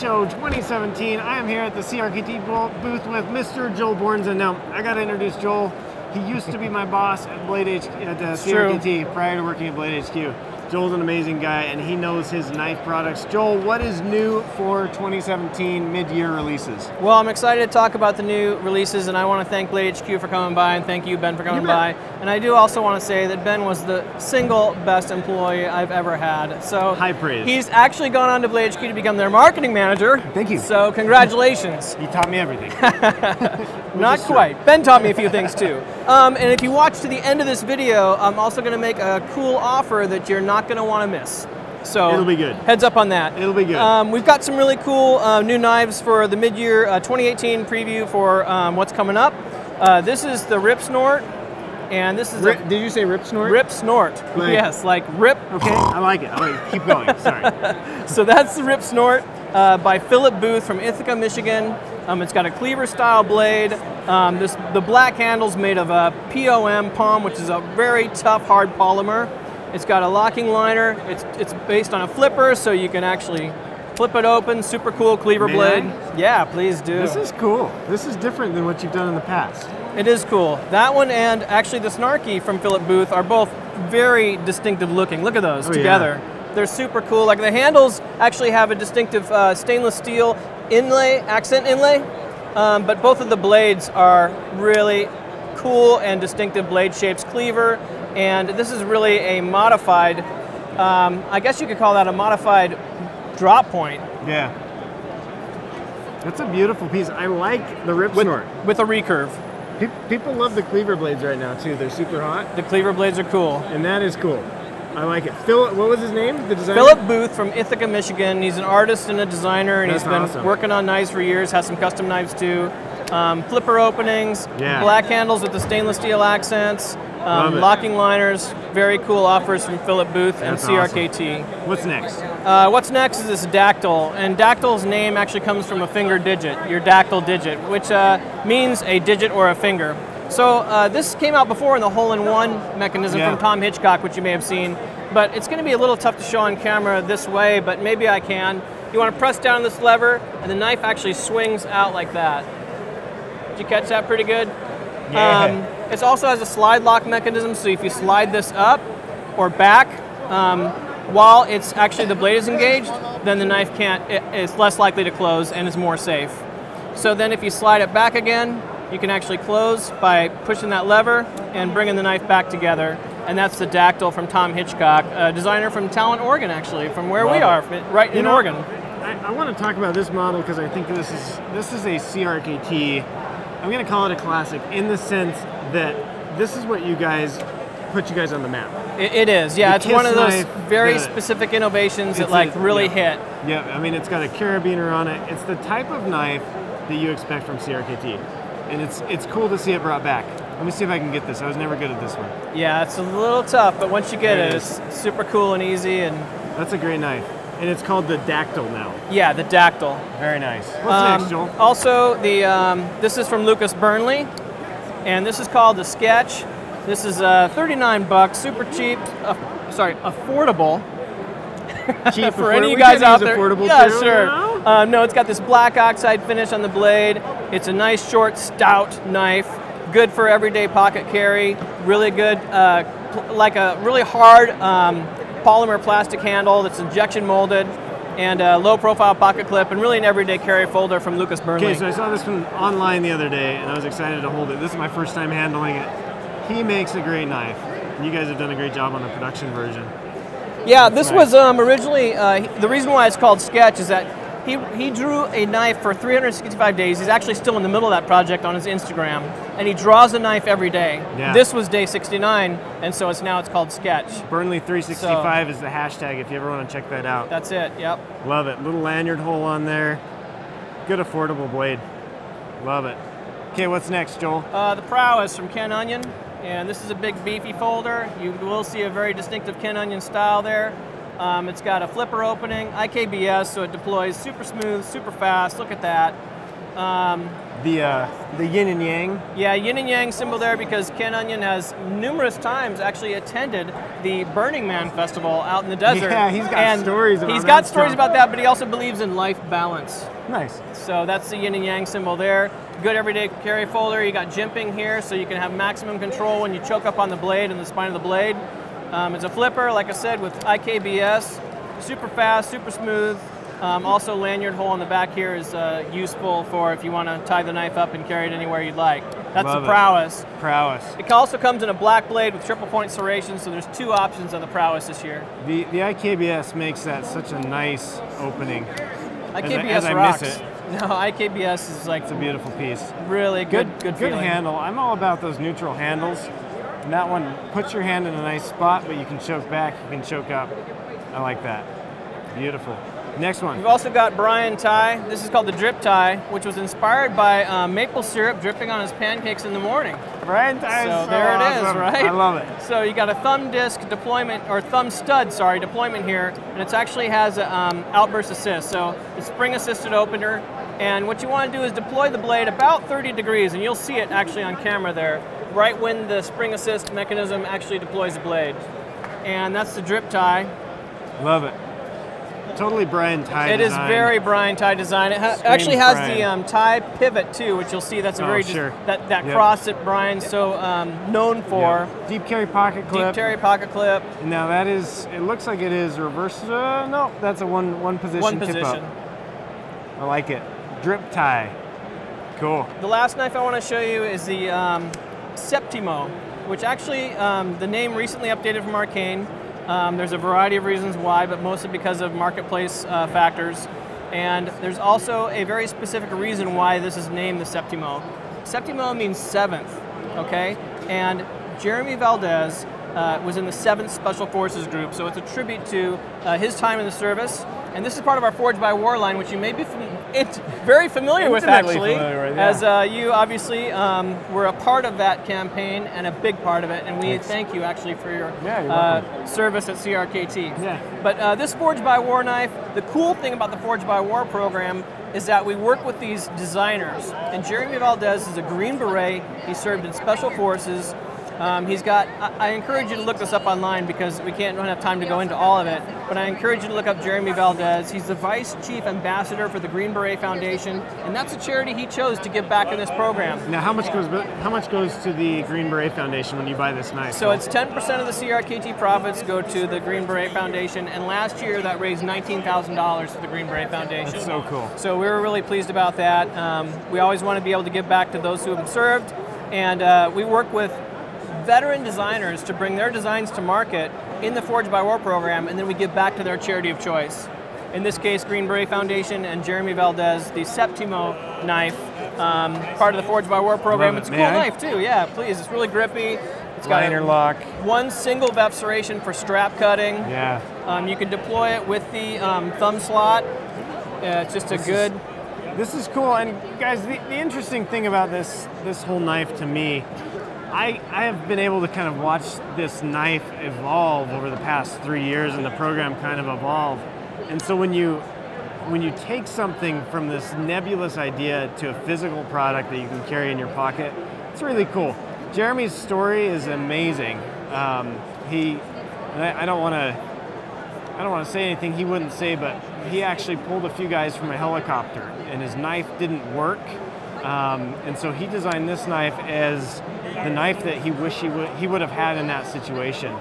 Show 2017. I am here at the CRKT booth with Mr. Joel Bornzen. Now, I got to introduce Joel. He used to be my boss at CRKT prior to working at Blade HQ. Joel's an amazing guy, and he knows his knife products. Joel, what is new for 2017 mid-year releases? Well, I'm excited to talk about the new releases, and I want to thank Blade HQ for coming by, and thank you, Ben, for coming by. And I do also want to say that Ben was the single best employee I've ever had. So high praise. He's actually gone on to Blade HQ to become their marketing manager. Thank you. So congratulations. He taught me everything. Not quite. Ben taught me a few things too. And if you watch to the end of this video, I'm also going to make a cool offer that you're not going to want to miss. So it'll be good. Heads up on that. It'll be good. We've got some really cool new knives for the mid-year 2018 preview for what's coming up. This is the Rip Snort, and this is did you say Rip Snort? Rip Snort. Yes, like rip. Okay, I like it. Keep going. Sorry. So that's the Rip Snort by Philip Booth from Ithaca, Michigan. It's got a cleaver-style blade. The black handle's made of a POM, which is a very tough, hard polymer. It's got a locking liner. It's based on a flipper, so you can actually flip it open. Super cool cleaver blade. Yeah, please do. This is cool. This is different than what you've done in the past. It is cool. That one and actually the Snarky from Philip Booth are both very distinctive looking. Look at those together. Yeah. They're super cool. Like the handles actually have a distinctive stainless steel inlay, accent inlay, but both of the blades are really cool and distinctive blade shapes. Cleaver, and this is really a modified, I guess you could call that a modified drop point. Yeah. That's a beautiful piece. I like the Rip Snort. With a recurve. People love the cleaver blades right now too. They're super hot. The cleaver blades are cool. And that is cool. I like it. Philip, what was his name? The designer? Philip Booth from Ithaca, Michigan. He's an artist and a designer, and he's been working on knives for years. Has some custom knives too. Flipper openings, black handles with the stainless steel accents, locking liners. Very cool offers from Philip Booth and CRKT. Awesome. What's next? What's next is this dactyl, and dactyl's name actually comes from a finger digit, your dactyl digit, which means a digit or a finger. So this came out before in the hole-in-one mechanism from Tom Hitchcock, which you may have seen, but it's going to be a little tough to show on camera this way, but maybe I can. You want to press down this lever, and the knife actually swings out like that. Did you catch that pretty good? Yeah. It also has a slide lock mechanism, so if you slide this up or back while it's actually the blade is engaged, then the knife it's less likely to close and is more safe. So then if you slide it back again, you can actually close by pushing that lever and bringing the knife back together. And that's the dactyl from Tom Hitchcock, a designer from Talent, Oregon, actually, from where we are, right in Oregon. I want to talk about this model because I think this is a CRKT. I'm going to call it a classic in the sense that this is what put you guys on the map. It is, yeah. It's one of those very specific innovations that really hit. Yeah, I mean, it's got a carabiner on it. It's the type of knife that you expect from CRKT. And it's cool to see it brought back. Let me see if I can get this. I was never good at this one. Yeah, it's a little tough, but once you get it, it's super cool and easy. And that's a great knife. And it's called the dactyl now. Yeah, the dactyl. Very nice. What's next, Joel? Also, this is from Lucas Burnley, and this is called the Sketch. This is 39 bucks, super cheap. Affordable. Cheap for any of you guys out there. Affordable yeah, too, sure. You know? No, it's got this black oxide finish on the blade. It's a nice, short, stout knife. Good for everyday pocket carry. Really good, like a really hard polymer plastic handle that's injection molded, and a low profile pocket clip, and really an everyday carry folder from Lucas Burnley. Okay, so I saw this one online the other day, and I was excited to hold it. This is my first time handling it. He makes a great knife. You guys have done a great job on the production version. Yeah, this was originally, the reason why it's called Sketch is that he drew a knife for 365 days. He's actually still in the middle of that project on his Instagram, and he draws a knife every day. Yeah. This was day 69, and so now it's called Sketch. Burnley 365 is the hashtag if you ever want to check that out. That's it, yep. Love it. Little lanyard hole on there. Good affordable blade. Love it. Okay, what's next, Joel? The Prowess from Ken Onion, and this is a big beefy folder. You will see a very distinctive Ken Onion style there. It's got a flipper opening, IKBS, so it deploys super smooth, super fast. Look at that. The yin and yang. Yeah, yin and yang symbol there because Ken Onion has numerous times actually attended the Burning Man festival out in the desert. Yeah, he's got stories about that. He's got stories about that, but he also believes in life balance. Nice. So that's the yin and yang symbol there. Good everyday carry folder. You got jimping here, so you can have maximum control when you choke up on the blade and the spine of the blade. It's a flipper, like I said, with IKBS. Super fast, super smooth. Also, lanyard hole on the back here is useful for if you want to tie the knife up and carry it anywhere you'd like. That's the prowess. Prowess. It also comes in a black blade with triple point serration, so there's 2 options on the prowess this year. The IKBS makes that such a nice opening. IKBS rocks. Miss it. No, IKBS is like... It's a beautiful piece. Really good feeling. Handle. I'm all about those neutral handles. And that one puts your hand in a nice spot, but you can choke back, you can choke up. I like that. Beautiful. Next one. We've also got Brian tie. This is called the drip tie, which was inspired by maple syrup dripping on his pancakes in the morning. Brian tie. So there it is, right? I love it. So you got a thumb disc deployment, or thumb stud, sorry, deployment here, and it actually has an outburst assist. So it's spring assisted opener, and what you want to do is deploy the blade about 30 degrees, and you'll see it actually on camera there, right when the spring assist mechanism actually deploys the blade. And that's the drip tie. Love it. Totally Brian tie design. It is very Brian tie design. It actually has the tie pivot too, which you'll see. That's a very that cross that Brian's so known for. Yep. Deep carry pocket clip. Deep carry pocket clip. Now that is. It looks like it is reverse. No, that's a one position. One position. Tip up. I like it. Drip tie. Cool. The last knife I want to show you is the Septimo, which actually the name recently updated from Arcane. There's a variety of reasons why, but mostly because of marketplace factors. And there's also a very specific reason why this is named the Septimo. Septimo means 7th, okay? And Jeremy Valdez was in the 7th Special Forces Group, so it's a tribute to his time in the service. And this is part of our Forged by War line, which you may be very familiar with, actually, as you obviously were a part of that campaign and a big part of it, and we thank you actually for your service at CRKT. Yeah. But this Forged by War knife, the cool thing about the Forged by War program is that we work with these designers, and Jeremy Valdez is a Green Beret. He served in Special Forces. He's got, I encourage you to look this up online because we don't have time to go into all of it, but I encourage you to look up Jeremy Valdez. He's the Vice Chief Ambassador for the Green Beret Foundation, and that's a charity he chose to give back in this program. Now, how much goes to the Green Beret Foundation when you buy this knife? So it's 10% of the CRKT profits go to the Green Beret Foundation, and last year that raised $19,000 for the Green Beret Foundation. That's so cool. So we were really pleased about that. We always want to be able to give back to those who have served, and we work with veteran designers to bring their designs to market in the Forged by War program, and then we give back to their charity of choice. In this case, Green Beret Foundation and Jeremy Valdez, the Septimo knife, part of the Forged by War program. It's a cool knife too, yeah, please. It's really grippy. It's got interlock. One single VEF serration for strap cutting. Yeah. You can deploy it with the thumb slot. It's just This is cool, and guys, the interesting thing about this whole knife to me, I have been able to kind of watch this knife evolve over the past 3 years and the program kind of evolve. And so when you take something from this nebulous idea to a physical product that you can carry in your pocket, it's really cool. Jeremy's story is amazing. I don't want to say anything he wouldn't say, but he actually pulled a few guys from a helicopter and his knife didn't work. And so he designed this knife as the knife that he wished he would have had in that situation.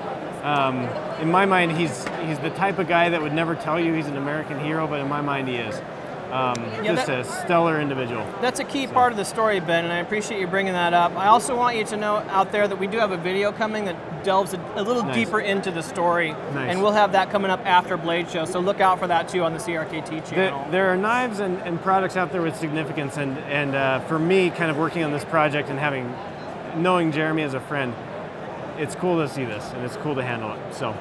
In my mind, he's the type of guy that would never tell you he's an American hero, but in my mind he is. Just a stellar individual. That's a key part of the story, Ben, and I appreciate you bringing that up. I also want you to know out there that we do have a video coming that delves a little deeper into the story, and we'll have that coming up after Blade Show, so look out for that too on the CRKT channel. There are knives and products out there with significance, and for me, kind of working on this project and knowing Jeremy as a friend, it's cool to see this, and it's cool to handle it. So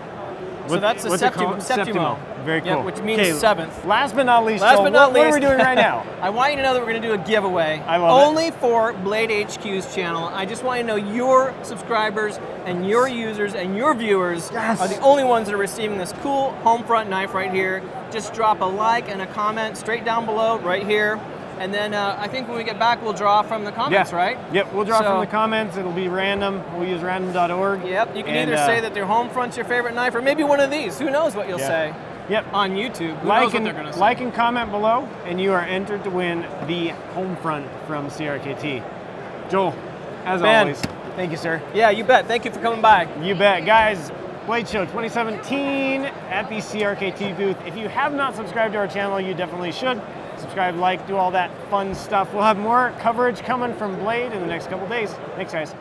that's the Septimo. Very cool. Yeah, which means 7th. Last but not least, what are we doing right now? I want you to know that we're going to do a giveaway. I love Only for Blade HQ's channel. I just want you to know your subscribers and your users and your viewers are the only ones that are receiving this cool home front knife right here. Just drop a like and a comment straight down below right here. And then I think when we get back, we'll draw from the comments, right? Yep, we'll draw from the comments. It'll be random. We'll use random.org. Yep, you can either say that your home front's your favorite knife, or maybe one of these. Who knows what you'll say? Yep. On YouTube. Who knows what they're going to say? Like and comment below, and you are entered to win the home front from CRKT. Joel, as always, thank you, sir. Yeah, you bet. Thank you for coming by. You bet. Guys, Blade Show 2017 at the CRKT booth. If you have not subscribed to our channel, you definitely should. Subscribe, like, do all that fun stuff. We'll have more coverage coming from Blade in the next couple days. Thanks, guys.